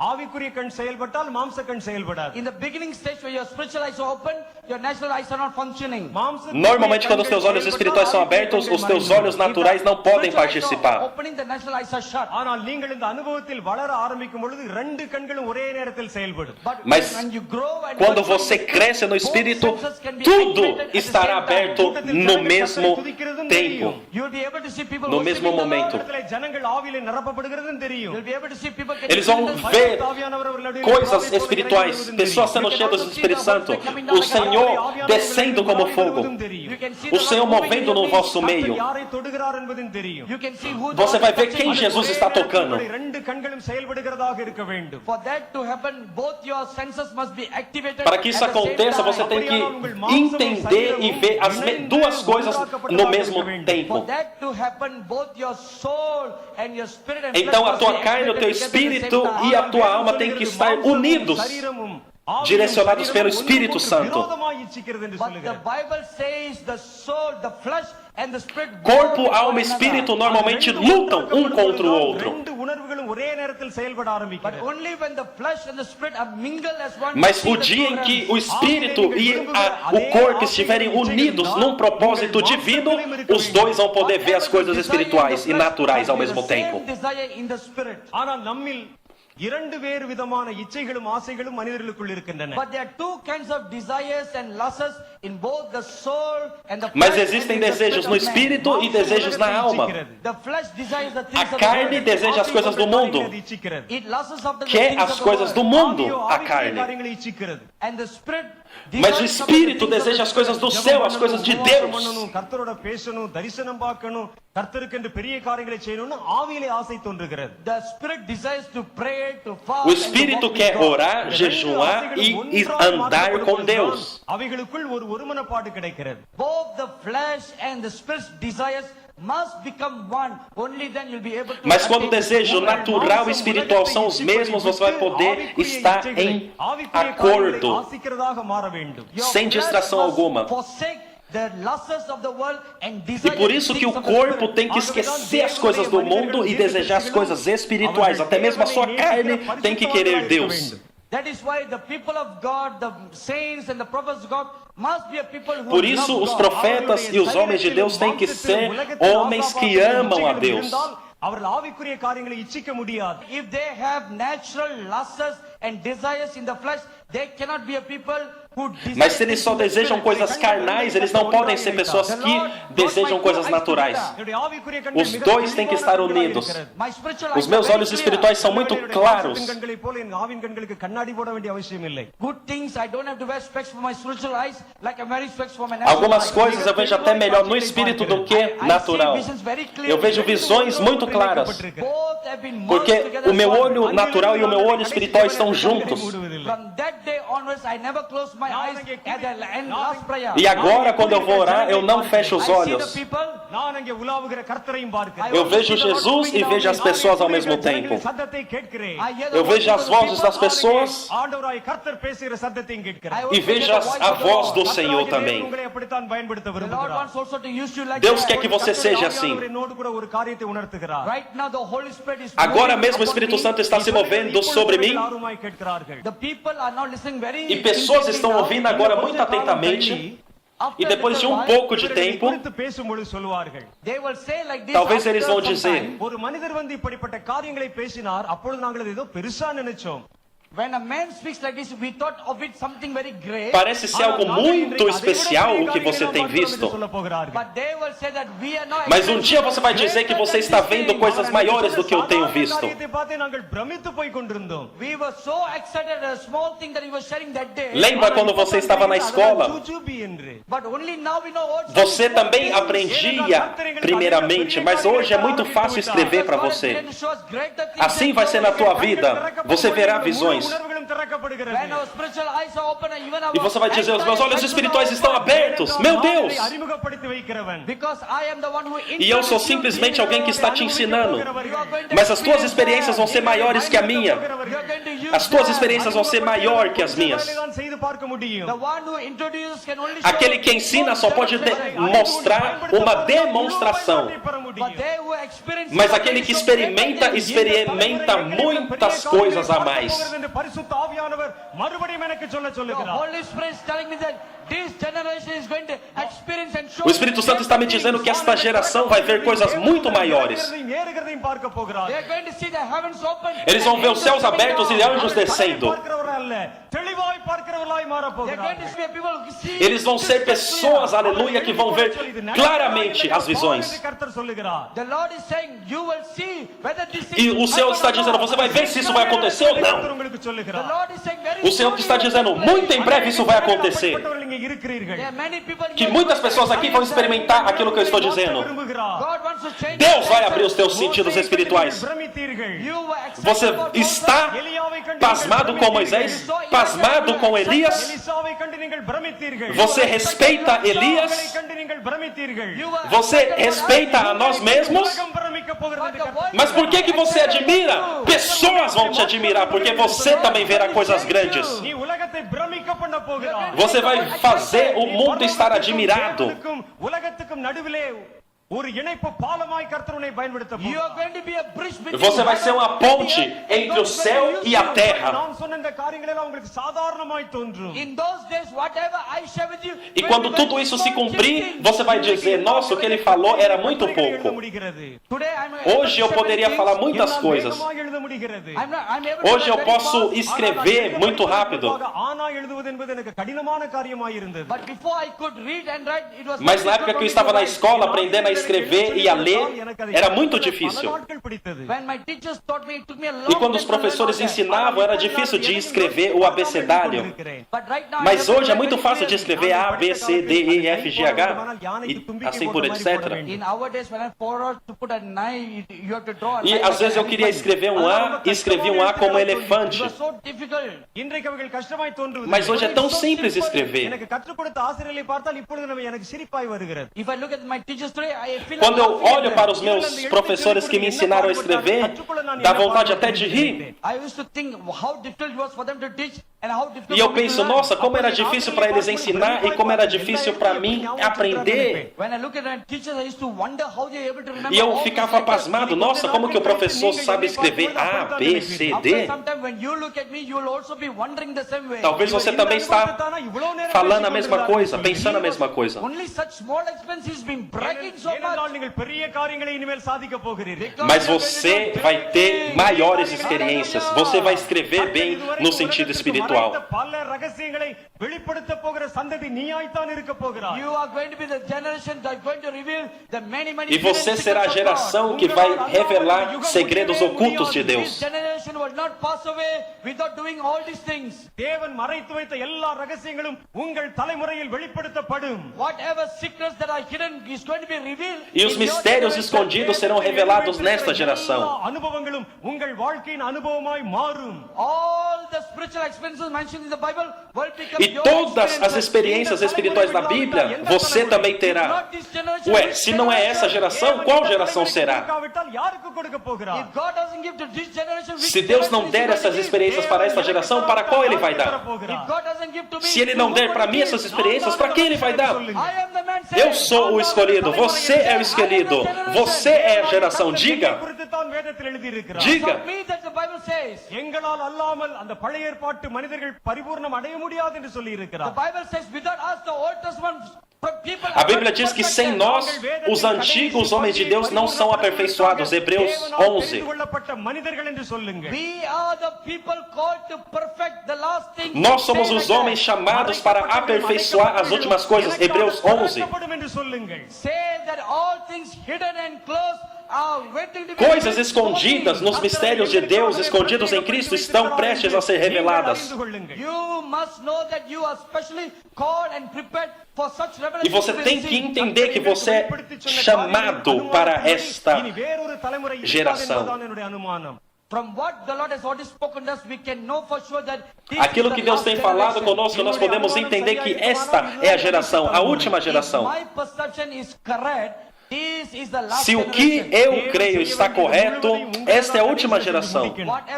ஆவிக்குரிய கண் செயல்பட்டால் மாம்ச கண் செயல்படாது. In the beginning stage where your spiritual eyes are open, your natural eyes are not functioning. Normalmente, quando os teus olhos espirituais são abertos, os teus olhos naturais não podem participar. Opening, the natural eyes are shut. ஆனால் நீங்கள் இந்த அனுபவத்தில் வளர ஆரம்பிக்கும் பொழுது ரெண்டு கண்களும் ஒரே நேரத்தில் செயல்படும். Mas quando você cresce no espírito, tudo estará aberto no mesmo tempo, no mesmo momento. ஜனங்கள் ஆவியிலே நிரப்பப்படுகிறதுன்னு தெரியும். You'll be able to see people Eles vão ver coisas espirituais, pessoas sendo cheias do Espírito Santo, o Senhor descendo como fogo, o Senhor movendo no vosso meio. Você vai ver quem Jesus está tocando. Para que isso aconteça, você tem que entender e ver as duas coisas no mesmo tempo. Então a tua carne, o teu espírito e a tua alma têm que estar unidos, direcionados pelo Espírito Santo. Corpo, alma e espírito normalmente lutam um contra o outro. Mas o dia em que o espírito e o corpo estiverem unidos num propósito divino, os dois vão poder ver as coisas espirituais e naturais ao mesmo tempo. இரண்டு வேறு விதமான இச்சைகளும் ஆசைகளும் மனிதர்களுக்குள் இருக்கின்றன. But there are two kinds of desires and lusts in both the soul and the flesh. Mas existem desejos no espírito e desejos na alma. The flesh desires the things a carne deseja as coisas do mundo. It lusts after the quer things as of the coisas do world. mundo, a carne. And the spirit Mas o espírito deseja as coisas do céu, as coisas de Deus. The spirit desires to pray, to fast. O espírito quer orar, jejuar e andar com Deus. Both the flesh and the spirit's desires must become one. Only then you'll be able to. Mas quando o desejo natural e espiritual são os mesmos, você vai poder estar em acordo, sem distração alguma. E por isso que o corpo tem que esquecer as coisas do mundo e desejar as coisas espirituais. Até mesmo a sua carne tem que querer Deus. That is why the people of God, the saints and the prophets of God must be a people who Por isso os profetas e os homens de Deus têm que ser homens que amam a Deus. If they have natural lusts and desires in the flesh, they cannot be a people. Mas se eles só desejam coisas carnais, eles não podem ser pessoas que desejam coisas naturais. Os dois têm que estar unidos. Os meus olhos espirituais são muito claros. Algumas coisas eu vejo até melhor no espírito do que natural. Eu vejo visões muito claras. Porque o meu olho natural e o meu olho espiritual estão juntos. E agora, quando eu vou orar, eu não fecho os olhos. Eu vejo Jesus e vejo as pessoas ao mesmo tempo. Eu vejo as vozes das pessoas e vejo a voz do Senhor também. Deus quer que você seja assim. Agora mesmo o Espírito Santo está se movendo sobre mim. E pessoas estão ouvindo agora muito atentamente. E depois de um pouco de tempo, talvez eles vão dizer: When a man speaks like this, we thought of it something very great. Parece ser algo muito especial o que você tem visto. Mas um dia você vai dizer que você está vendo coisas maiores do que eu tenho visto. Lembra quando você estava na escola? Você também aprendia primeiramente, mas hoje é muito fácil escrever para você. Assim vai ser na tua vida. Você verá visões. E você vai dizer: os meus olhos espirituais estão abertos. Meu Deus! E eu sou simplesmente alguém que está te ensinando. Mas as tuas experiências vão ser maiores que a minha. As tuas experiências vão ser maiores que as minhas. Aquele que ensina só pode mostrar uma demonstração. But they who experience Mas it, aquele que so experimenta, great experimenta muitas coisas a mais. பரிசுத்த ஆவியானவர் மறுபடியும் எனக்கு சொல்ல The சொல்லுகிறார். Holy Spirit is telling me that this generation is going to experience and show. O Espírito Santo está me dizendo que esta geração vai ver coisas muito maiores. ஏறுகிறதையும் பார்க்க போகிறார். They are going to see the heavens open. Eles vão ver os céus abertos e anjos descendo. பார்க்கிறவர்கள் அல்ல, தெளிவாய் பார்க்கிறவர்களாய் மாற They are going போகிறார். to see people who see. Eles vão ser pessoas, aleluia, que vão ver claramente as visões. கர்த்தர் சொல்லுகிறார். The Lord is saying, you will see whether this E o Senhor está dizendo, você vai ver se isso vai acontecer ou não. உங்களுக்கு The சொல்லுகிறார். Lord is saying very O Senhor que está dizendo, muito em breve isso vai acontecer. நீங்க இருக்கிறீர்கள். There are many people Que muitas pessoas aqui vão experimentar aquilo que eu estou dizendo. God wants to change. Deus vai abrir os teus sentidos espirituais. You were excited Você about Moses. está pasmado com Moisés, pasmado com Elias. எலிசாவை கண்டு நீங்கள் பிரமித்தீர்கள். Você respeita Elias. கண்டு நீங்கள் பிரமித்தீர்கள். You were Você respeita a nós mesmos. உலகம் பிரமிக்க போகிறது. Mas por que você admira? Pessoas vão te admirar, porque você também verá coisas grandes. நீ உலகத்தை பிரமிக்க பண்ண போகிறாய். Você vai fazer o mundo estar admirado. உலகத்துக்கும் நடுவிலே ஒரு இணைப்பு பாலமாய் கர்த்தர் உன்னை பயன்படுத்த You போகிறார். are going to be a bridge between. Você vai ser uma ponte entre o céu e a terra. நான் சொன்ன இந்த காரியங்கள் எல்லாம் உங்களுக்கு சாதாரணமாய் தோன்றும். In those days, whatever I share with you. E quando tudo isso se cumprir, você vai dizer, nossa, o que ele falou era muito pouco. Today I'm Hoje eu poderia falar muitas coisas. எழுத முடிகிறது. I'm able to Hoje eu write very posso fast. escrever muito rápido. ஆனா எழுதுவது என்பது எனக்கு கடினமான காரியமாய் இருந்தது. But before I could read and write, it was. Mas na época que eu estava na escola aprendendo a escrever e a ler, era muito difícil. When my teachers taught me, it took me a long E quando os time to professores learn all that. ensinavam, era difícil de escrever o abecedário. But right now, Mas hoje é muito fácil de escrever A, B, C, D, E, F, G, H e assim por etc. In our days, when I forward to put a knife, you have to draw. E às vezes eu queria escrever um A e escrevi um A como elefante. It was so difficult. இன்றைக்கு அவைகள் கஷ்டமாய் தோன்றுவது. Mas hoje é tão simples escrever. எனக்கு கற்றுக் கொடுத்த ஆசிரியர்களை பார்த்தால் இப்பொழுது எனக்கு சிரிப்பாய் வருகிறது. If I look at my teachers today, I feel. Quando eu olho para os meus professores que me ensinaram a escrever, dá vontade até de rir. I used to think how difficult it was for them to teach and how difficult. E eu penso, nossa, como era difícil para eles ensinar e como era difícil para mim aprender. When I look at my teachers, I used to wonder how they are able to remember. E eu ficava pasmado, nossa, como que o professor sabe escrever A, B, C, D? Sometimes when you look at me, you will also be wondering the same way. Talvez você também está falando a mesma coisa, pensando a mesma coisa. Only such small expense has been bragging so much. நீங்கள் பெரிய காரியங்களை இனிமேல் சாதிக்க போகிறீர்கள். Mas você vai ter maiores experiências. Você vai escrever bem no sentido espiritual. பல ரகசியங்களை வெளிப்படுத்த போகிற சந்ததி நீயாய்த்தான் இருக்க போகிறாய். You are going to be the generation that is going to reveal the many E você será a geração que vai revelar segredos ocultos de Deus. This generation will not pass away without doing all these things. தேவன் மறைத்து வைத்த எல்லா ரகசியங்களும் உங்கள் தலைமுறையில் வெளிப்படுத்தப்படும். Whatever secrets that are hidden is going to be revealed. E os mistérios escondidos serão revelados nesta geração. அனுபவங்களும் உங்கள் வாழ்க்கையின் அனுபவமாய் மாறும். All the spiritual experiences mentioned in the Bible will become E todas as experiências espirituais da Bíblia, você também terá. Ué, se não é essa geração, qual geração será? யாருக்கு கொடுக்க போகிறார்? If God doesn't give to this generation, Se Deus não der essas experiências para esta geração, para qual Ele vai dar? if God doesn't give to me, Se Ele não der para mim essas experiências, para quem Ele vai dar? I am the man Eu saved. sou o escolhido, você é o escolhido, você é a geração. Diga, குறித்துத்தான் வேதத்தில் எழுதியிருக்கிறார். diga. For me that the Bible says. எங்களால் அல்லாமல் அந்த பழைய ஏற்பாட்டு மனிதர்கள் பரிபூர்ணம் அடைய முடியாது என்று சொல்லி The இருக்கிறார். Bible says without us the Old Testament people. A Bíblia diz que sem nós, os antigos homens de Deus não são aperfeiçoados. Hebreus 11. கொள்ளப்பட்ட மனிதர்கள் என்று சொல்லுங்கள். We are the people called to perfect the last things. Nós somos os homens chamados para aperfeiçoar as últimas coisas. Hebreus 11. என்று சொல்லுங்கள். Say that all things hidden and close are waiting to be. Coisas escondidas nos mistérios de Deus, escondidos em Cristo, estão prestes a ser reveladas. You must know that you are specially called and prepared for such revelation. E você tem que entender que você é chamado para esta geração. From what the Lord has already spoken to us, we can know for sure that this Aquilo is que the Deus last tem falado generation. conosco, nós podemos entender que esta é a geração, a última geração. If my perception is correct, this is the last Se o que generation. eu creio está correto, esta é a última geração. Whatever